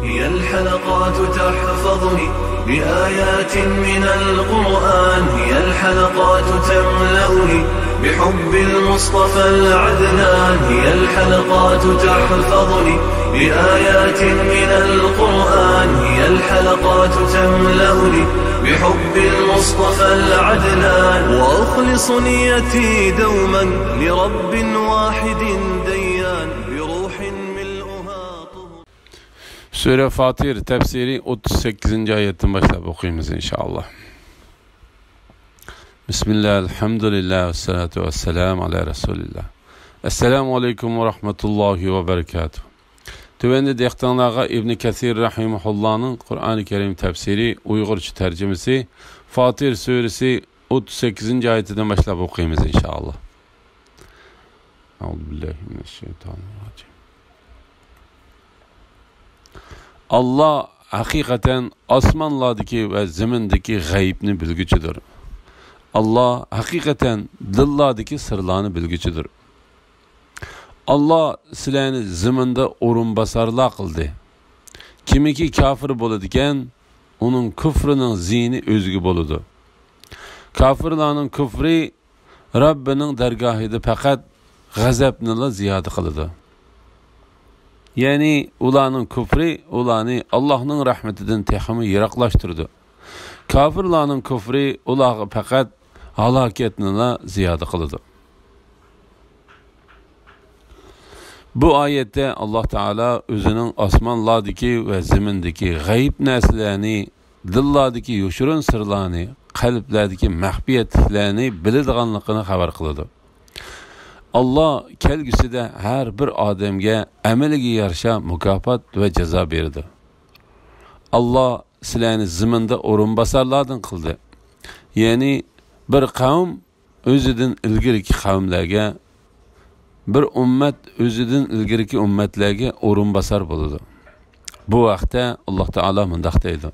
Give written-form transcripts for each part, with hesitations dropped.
هي الحلقات تحفظني بآيات من القرآن، هي الحلقات تملأني بحب المصطفى العدنان، هي الحلقات تحفظني بآيات من القرآن، هي الحلقات تملأني بحب المصطفى العدنان، وأخلص نيتي دوما لرب واحد ديان بروح ملؤها طهور. Sure Fatir tefsiri 38. ayetten başlayıp okuyumuz inşallah. Bismillah, elhamdülillah, ve salatu ve selamu ala Resulillah. Esselamu aleyküm ve rahmetullahi ve berekatuhu. Tüvendi dehtanlığa İbn Kesir Rahimullah'ın Kur'an-ı Kerim tefsiri, Uygurca tercümesi, Fatir suresi 38. ayetinden başlayıp okuyumuz inşallah. Euzubillahimineşşeytanirracim. Allah hakikaten asmanlardaki ve zemindeki gaybni bilgücüdür. Allah hakikaten dillardaki sırlarını bilgücüdür. Allah sizlarni ziminde o'rinbosarlar qildi. Kimiki kafir bo'ladigan, uning kufrining ziyni o'ziga bo'ladi. Kafirlarning kufri Rabbining dargohida faqat g'azabni ziyoda qiladi. Ya'ni ularning kufri ularni Allohning rahmatidan texmi yiroqlashtirdi. Kafirlarning kufri ularga faqat halokatni ziyoda qiladi. Bu ayette Allah Teala özünün asmanlardaki ve zemindeki gayb narsalarni, dillardaki yoshirun sirlarni, qalblardaki mahbiyatlarni biladiganligini xabar qiladi. Allah kelgusida har bir odamga amaliga yarasha mukofot va jazo berdi. Allah sizlarni ziminda o'rinbosarlardan qildi. Ya'ni bir qavm o'zidan ilgiriki qavmlarga, bir ummat o'zidan ilgiriki ummatlarga o'rinbosar bo'ladi. Bu vaqtda Alloh taolo mundaq deydi: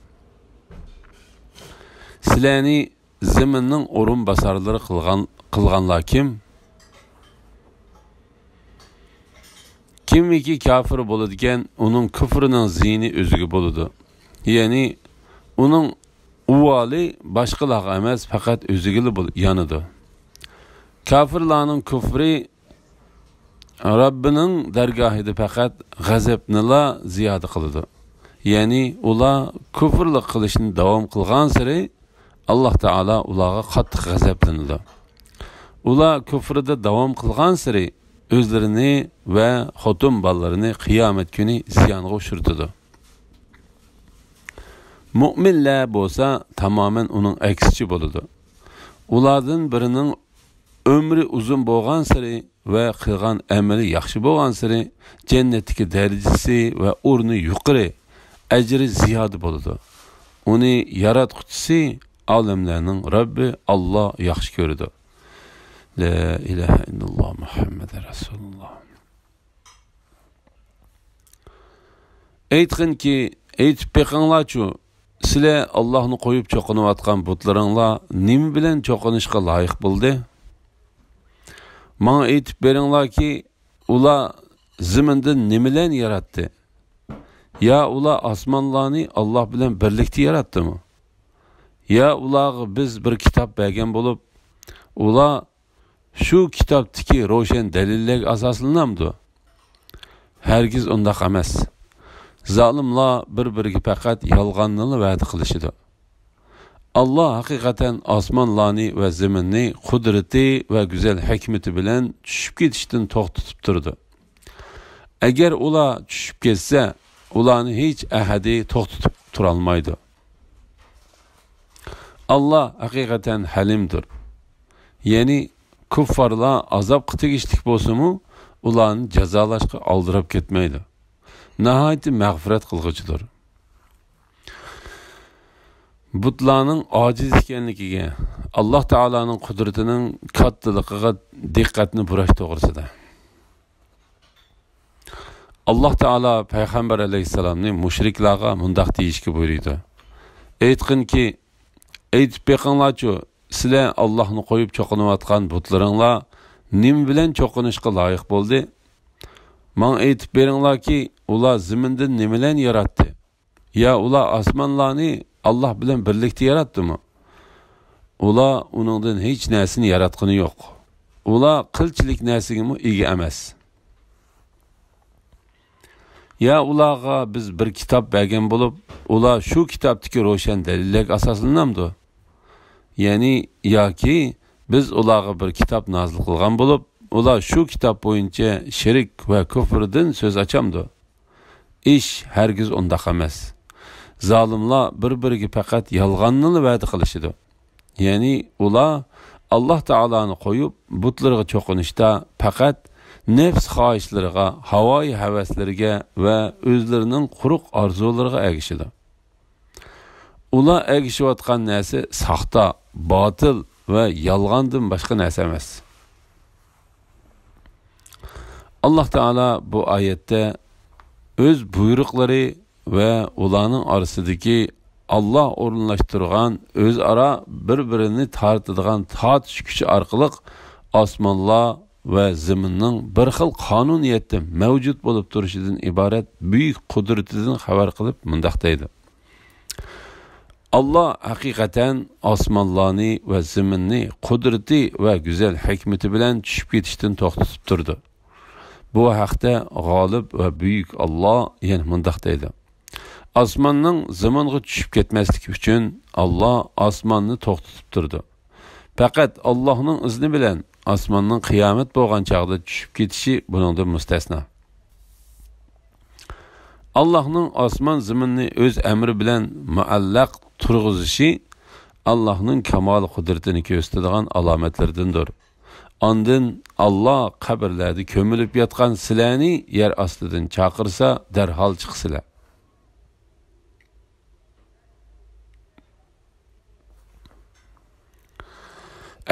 sizlarni zaminning o'rinbosarlari qilganlar kim? Kimiki kafir bo'ladigan, uning kufrining ziyni o'ziga bo'ladi. Ya'ni uning uvoli boshqalarga emas, faqat o'ziga yanidi. Kafirlarning kufri Rabbining dargohida faqat g'azabnila ziyoda qiladi. Ya'ni ular kufrlik qilishni davom qilgan sari Alloh taolo ularga qattiq g'azablanadi. Ular kufrida davom qilgan sari o'zlarini va xotin bolalarini qiyomat kuni ziyonga uchiradi. Mu'minlar bo'lsa tamoman uning aksichi bo'ladi. Ulardan birining ömrü uzun bo'lgan sari ve qilgan amali yaxshi bo'lgan sari jannatdagi darajasi ve o'rni yuqori, ajri ziyoda bo'ladi. Uni yaratquchisi, olamlarning Robbi Allah yaxshi ko'radi. La ilahe illalloh Muhammed Rasulullah. Aytqinki, aytib beqinglarchu, sizlar Allohni qo'yib cho'qinayotgan butlaringlar nima bilan cho'qinishga loyiq bo'ldi? Bana aytib beringlar ki, ular ziminda nimalarni yaratdi? Ya ular osmonlarni Allah bilan birlikda yaratdimi? Ya ularga biz bir kitob bergan bo'lib, ular shu kitobdagi ro'shan dalillarga asoslanamdi? Hargiz undaq emas. Zalimlar bir-biriga faqat yolg'onni va'da qilishidi. Allah hakikaten asmanlarni ve zeminni kudreti ve güzel hikmeti bilen düşüp gitişten to'xtatib turdi. Eğer ular düşüp ketsa, ularni hiç ahadi to'xtatib turolmaydi. Allah hakikaten halimdir. Yani kuffarlar azap tegishlik bo'lsa-mu, ularni jazolashga aldırıp ketmaydi. Nihoyatda mag'firat qilg'uchidir. Butlarning ojiz ekanligiga, Alloh taolaning qudratining kattaligiga diqqatni burash to'g'risida. Alloh taolo payg'ambar alayhisalomning mushriklarga mundaq deyishga buyurdi. Aytqinki, aytib beqinglarchu, sizlar Allohni qo'yib cho'qinayotgan butlaringlar nima bilan cho'qinishga loyiq bo'ldi? Men aytib beringlarki, ular zaminda nimalarni yaratdi? Ya ular osmonlarni Alloh bilan birlikda yaratdimi? Ular uningdan hech narsani yaratgani yo'q. Ular qilchilik narsaga ega emas. Ya ularga biz bir kitob bergan bo'lib, ular shu kitobdagi ro'shan dalillarga asoslanamdi. Ya'ni yoki biz ularga bir kitob nozil qilgan bo'lib, ular shu kitob bo'yicha shirik va kufrdan so'z ochamdi. Ish hargiz undaq emas. Zolimlar bir-biriga faqat yolg'onni va'da qilishidi. Ya'ni ular Alloh taoloni qo'yib, butlarga cho'qinishda faqat nafs xohishlariga, havoyi havaslariga va o'zlarining quruq orzulariga ergishidi. Ular ergishayotgan narsa saxta, botil va yolg'ondan boshqa narsa emas. Alloh taolo bu oyatda o'z buyruqlari va ularning orasidagi Allah o'rinlashtirgan o'zaro bir-birini tortadigan tortish kuchi orqali osmonlar va zaminning bir xil qonuniyatda mavjud bo'lib turishidan iborat buyuk qudratidan xabar qilib mundaq deydi. Allah haqiqatan osmonlarni va zaminni qudrati va go'zal hikmati bilan tushib ketishdan to'xtatib turdi. Bu haqda g'olib va buyuk Allah yana mundaq deydi. Osmonning zaminga tushib ketmasligi uchun Allah osmonni to'xtatib turdi. Faqat Allohning izni bilan osmonning qiyomat bo'lgan chaqda tushib ketishi buningdan mustasno. Allohning osmon zaminni o'z amri bilan muallaq turg'izishi Allohning kamol qudratini ko'rsatadigan alomatlardandir. Ondan Allah qabrlarda ko'milib yotgan sizlarni yer ostidan chaqirsa, darhol chiqsizlar.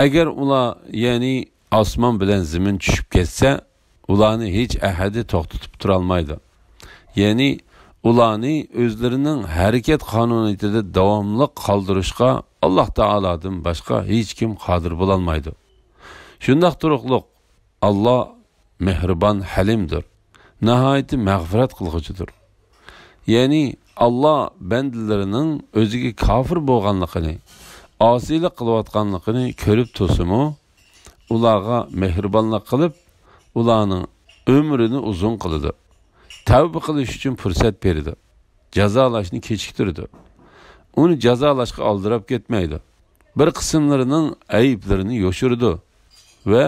Agar ular, ya'ni osmon bilan zamin tushib ketsa, ularni hech ahadi to'xtatib tura olmaydi. Ya'ni ularni o'zlarining harakat qonuniyatida davomli qoldirishga Alloh taolodan boshqa hech kim qodir bo'la olmaydi. Shundaq turuqliq Alloh mehribon halimdir. Nihoyat mag'firat qilg'uchidir. Ya'ni Alloh bandalarining o'ziga kofir bo'lganligini, osiylik qilayotganligini ko'rib tursa-mu, ularga mehribonlik qilib, ularning umrini uzun qiladi. Tavba qilish uchun fursat berdi. Jazolashni kechiktirdi. Uni jazolashga oldirib ketmaydi. Bir qismlarining ayblarini yoshirdi va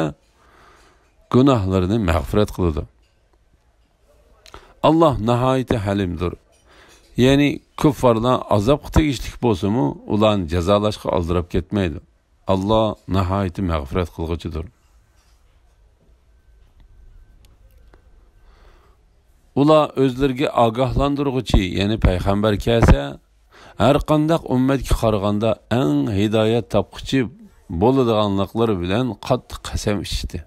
gunohlarini mag'firat qiladi. Alloh nihoyat halimdir. Ya'ni kuffarlar azobga tegishlik bo'lsa-mu, ularni jazolashga oldirib ketmaydi. Alloh nihoyat mag'firat qilg'uchidir. Ular o'zlariga ogohlantiruvchi, ya'ni payg'ambar kelsa, har qanday ummatga qaraganda eng hidoyat topquchi bo'ladiganliklari bilan qattiq qasam ichdi.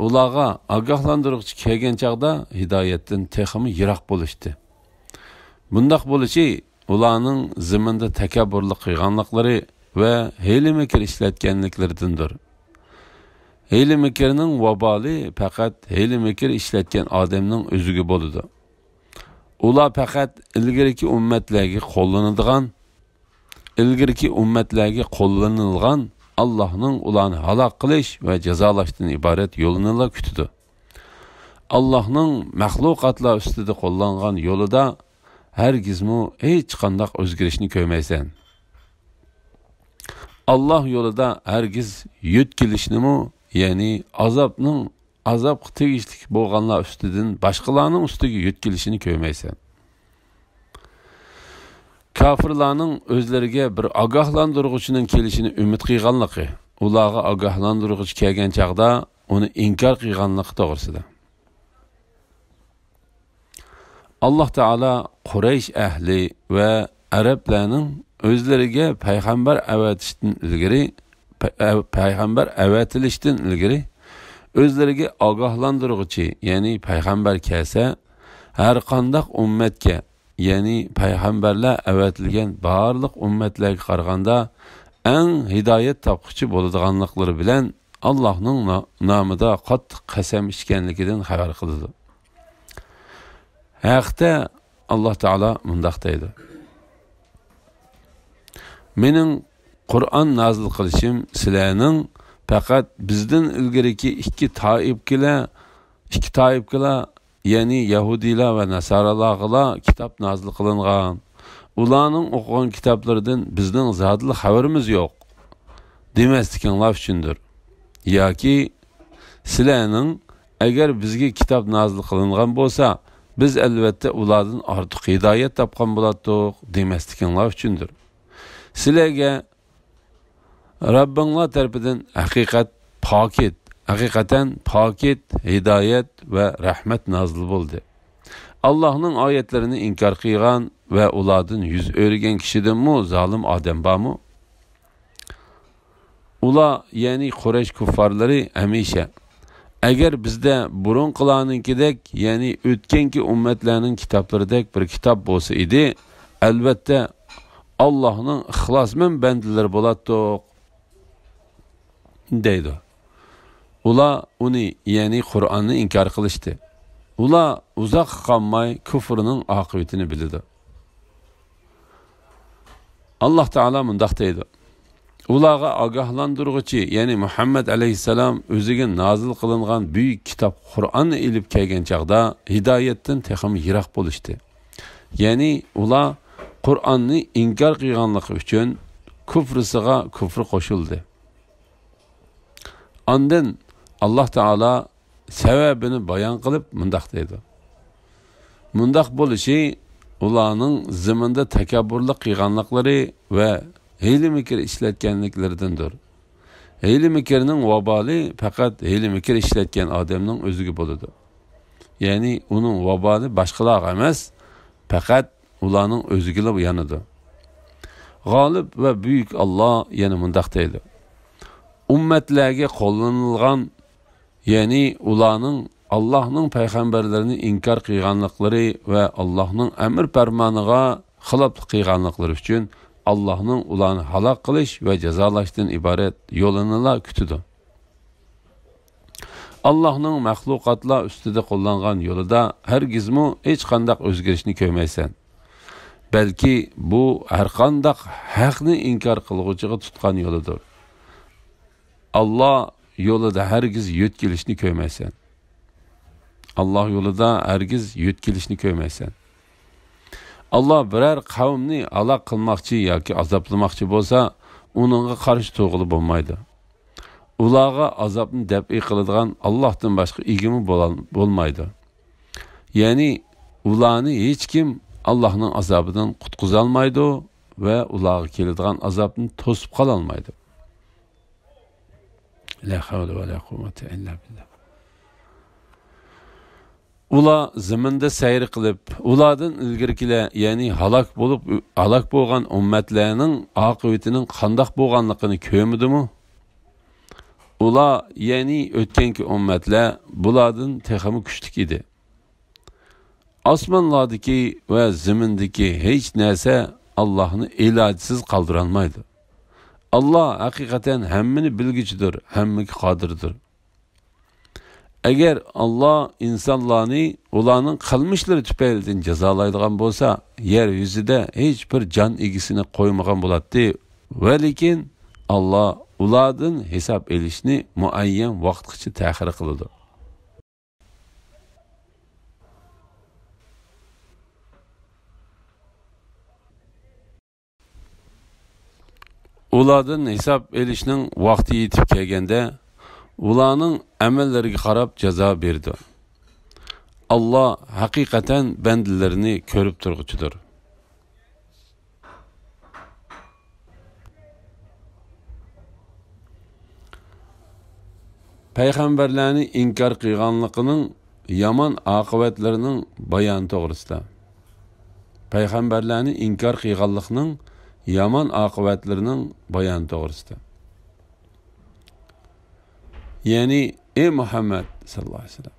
Ularga ogohlantiruvchi kelgan chaqda hidoyatdan texmi yiroq bo'lishdi. Bundaq bo'lishi ularning zaminda takabburlik qilganliklari va hiyla-makr ishlatganliklaridandir. Hiyla-makrning vaboli faqat hiyla-makr ishlatgan odamning o'ziga bo'ladi. Ular faqat ilgirki ummatlarga qo'llanilgan Allohning ularni halok qilish va jazolashdan iborat yo'lini kutdi. Allohning maxluqotlar ustida qo'llangan yo'lida hargizmi hech qanday o'zgarishni ko'rmaysan. Alloh yo'lida hargiz yetkilishni-mu, ya'ni azob tegishlik bo'lganlar ustidan boshqalarning ustiga yetkilishini ko'rmaysan. Kafirlarning o'zlariga bir ogohlantiruvchining kelishini umid qilganligi, ularga ogohlantiruvchi kelgan chaqda uni inkor qilganligi to'g'risida. Alloh taolo Quraysh ahli va arablarning o'zlariga payg'ambar avatilishdan ilgari o'zlariga ogohlantiruvchi, ya'ni payg'ambar kelsa, har qanday ummatga, ya'ni payg'ambarlar avatilgan barliq ummatlarga qaraganda eng hidoyat topquchi bo'ladiganliklari bilan Allohning nomida qattiq qasam ichganligidan xabar qildi. Haqda Allah Teala mundaq deydi. Mening Qur'on nazil qilishim sizlarning faqat bizdan ilgariki ikki toifkilar, ya'ni Yahudilar va Nasaralarga kitob nazil qilingan. Ularning o'qigan kitoblaridan bizning zotli xabarimiz yo'q demasliginlar uchundir. Yoki sizlarning agar bizga kitob nazil qilingan bo'lsa, biz albatta ulardan ortiq hidoyat topgan bo'lardik demasliginlar uchundir. Sizlarga Rabbinglar tarafidan haqiqatan pokit, hidoyat va rahmat nazil bo'ldi. Allohning oyatlarini inkor qilgan va ulardan yuz o'rgan kishidanmi zolim odam bormi? Ular, ya'ni Quraysh kuffarlari hamisha agar bizda burunqilarninkidek, ya'ni o'tganki ummatlarning kitoblaridek bir kitob bo'lsa edi, albatta Allohning ixlosmand bandalari bo'ladi deydi. Ular uni, ya'ni Qur'onni inkor qilishdi. Ular uzoq qolmay kufrning oqibatini bildi. Alloh taolo mundaq deydi. Ularga ogohlantiruvchi, ya'ni Muhammad alayhissalom o'ziga nozil qilingan buyuk kitob Qur'onni ilib kelgan chaqda hidoyatdan texim yiroq bo'lishdi. Ya'ni ular Qur'onni inkor qilganligi uchun kufrisiga kufr qo'shildi. Ondan Alloh taolo sababini bayon qilib mundaq deydi. Mundaq bo'lishi ularning zaminda takabburlik qilganliklari va hiyla-mikr ishlatganliklaridandir. Hiyla-mikrning vaboli faqat hiyla-mikr ishlatgan odamning o'ziga bo'ladi. Ya'ni uning vaboli boshqalarga emas, faqat ularning o'ziga yanadi. G'olib va buyuk Alloh yana mundaq deydi. Ummatlarga qo'llanilgan, ya'ni ularning Allohning payg'ambarlarini inkor qilganliklari va Allohning amr farmoniga xiloflik qilganliklari uchun Allohning ularni halok qilish va jazolashdan iborat yo'lini kutadi. Allohning maxluqotlar ustida qo'llangan yo'lida hargizmi hech qanday o'zgarishni ko'rmaysan. Balki bu har qanday haqni inkor qilguvchiga tutgan yo'lidir. Allah yo'lida hargiz yo'tkilishni ko'rmaysan. Allah yo'lida hargiz yo'tkilishni ko'rmaysan. Allah biror qavmni halok qilmoqchi yoki azoblamoqchi bo'lsa, uningga qarshi to'g'ri bo'lmaydi. Ularga azobni dafi qiladigan Allohdan boshqa egimi bo'lmaydi. Ya'ni ularni hech kim Allohning azobidan qutqiza olmaydi va ularga keladigan azobni to'sib qola olmaydi. La havla va la quvvata illa billah. Ular zaminda sayr qilib, ulardan ilgirkilar, ya'ni halok bo'lgan ummatlarning oqibatining qandoq bo'lganligini ko'rmadimi? Ular, ya'ni o'tganki ummatlar bulardan texmi kuchli edi. Osmonlardagi va zamindagi hech narsa Allohni ilojsiz qoldira olmaydi. Allah haqiqatan hammani bilgichidir, hammaga qodirdir. Agar Allah insonlarni ularning qilmishlari tufaylidan jazolaydigan bo'lsa, yer yuzida hech bir jon egisini qo'ymagan bo'ladi. Va lekin Allah ulardan hisob elishni muayyan vaqtgacha ta'xir qiladi. Ulardan hisob elishning vaqti yetib kelganda, ularning amallariga qarab jazo berdi. Allah haqiqatan bandalarini ko'rib turg'uchidir. Payg'ambarlarni inkor qilganligining yomon oqibatlarining bayoni to'g'risida. Payg'ambarlarni inkor qilganlikning yomon oqibatlarining bayoni to'g'risida. Ya'ni ey Muhammad sallallohu alayhi vasallam,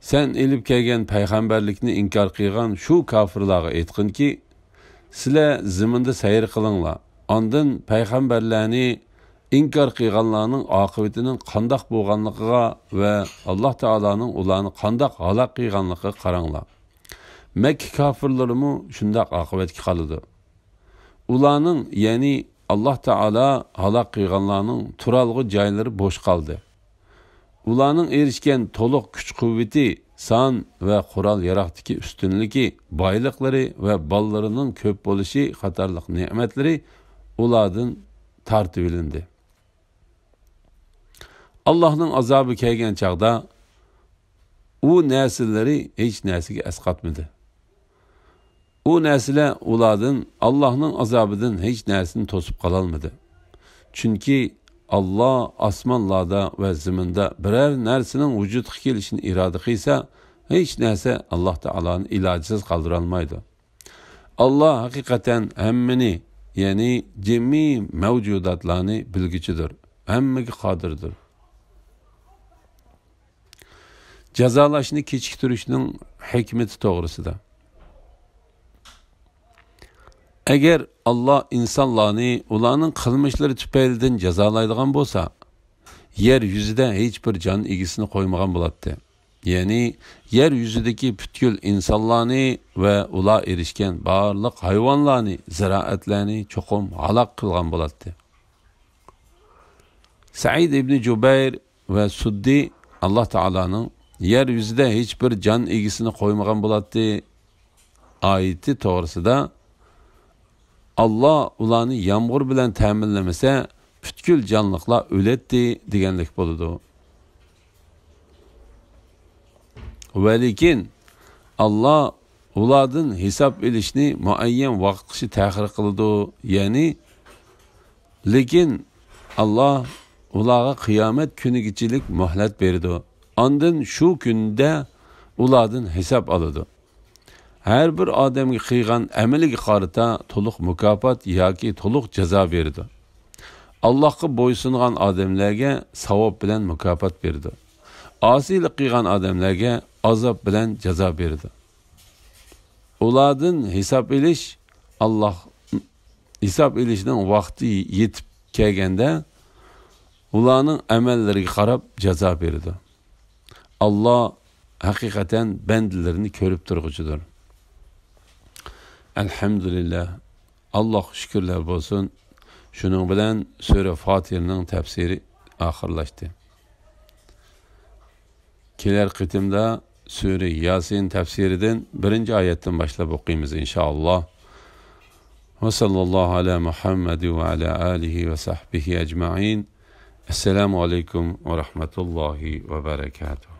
sen ilib kelgan payg'ambarlikni inkor qilgan shu kofirlarga aytqinki, sizlar zaminda sayr qilinglar. Ondan payg'ambarlarni inkor qilganlarning oqibatining qandoq bo'lganligiga va Alloh taolaning ularni qandoq halok qilganligiga qaranglar. Mekke kafirleri mu şundak akıbetki kalıdı. Ulanın yani Allah Teala halak kıyganlarının turalgı cayları boş kaldı. Ulanın erişken toluk güç kuvveti, san ve kural yaraktaki üstünlüğü, baylıkları ve ballarının köp boluşu katarlık nimetleri uladın tartıbilindi. Allah'ın azabı kelgen çağda o nesilleri hiç nesige esqatmadı. O nesile uladın Allah'ın azabıdın hiç neslini tosup kalalmadı. Çünkü Allah asmanlarda ve ziminde birer nersinin vücut kelişini irade kıysa hiç nese Allah Teala'nın ilacısız kaldırılmaydı. Allah hakikaten hemmini yani cemi mevcudatlarını bilgicidir. Hemmigi kadirdir. Cezalaşını kechiktirishning hikmeti to'g'risida. Agar Allah insonlarni ularning qilmishlari tufaylidan jazolaydigan bo'lsa, yer yuzida hech bir jon egisini qo'ymagan bo'ladi. Ya'ni yer yuzidagi butkul insonlarni va ular erishgan barliq hayvonlarni, ziroatlarni cho'qim halok qilgan bo'ladi. Said ibn Jubayr va Suddi Allah Taolaning yer yuzida hech bir jon egisini qo'ymagan bo'ladi oyati to'g'risida Allah ularni yomg'ir bilan ta'minlamasa butkul jonliqlar o'ladi deganlik bo'ladi. Va lekin Allah ulardan hisob elishni muayyan vaqtgacha ta'xir qiladi. Ya'ni lekin Allah ularga qiyomat kunigachilik muhlat berdi. Ondan shu kunda ulardan hisob oladi. Her bir odamga qilgan amaliga qarata to'liq mukofot yoki to'liq jazo berdi. Allohga bo'ysungan odamlarga savob bilan mukofot berdi. Osiylik qilgan odamlarga azob bilan jazo berdi. Ulardan hisob elish Allah hisob elishning vaqti yetib kelganda ularning amallariga qarab jazo berdi. Allah hakikaten bendilerini körüp durgucudur. Elhamdülillah. Allah şükürler olsun. Şunun bilen Sure Fatiha'nın tefsiri ahırlaştı. Keler kıtımda Sure Yasin tefsiriden 1. ayetten başlayıp okuyayımız inşallah. Ve sallallahu ala Muhammed ve ala alihi ve sahbihi ecma'in. Esselamu aleyküm ve rahmetullahi ve berekatuhu.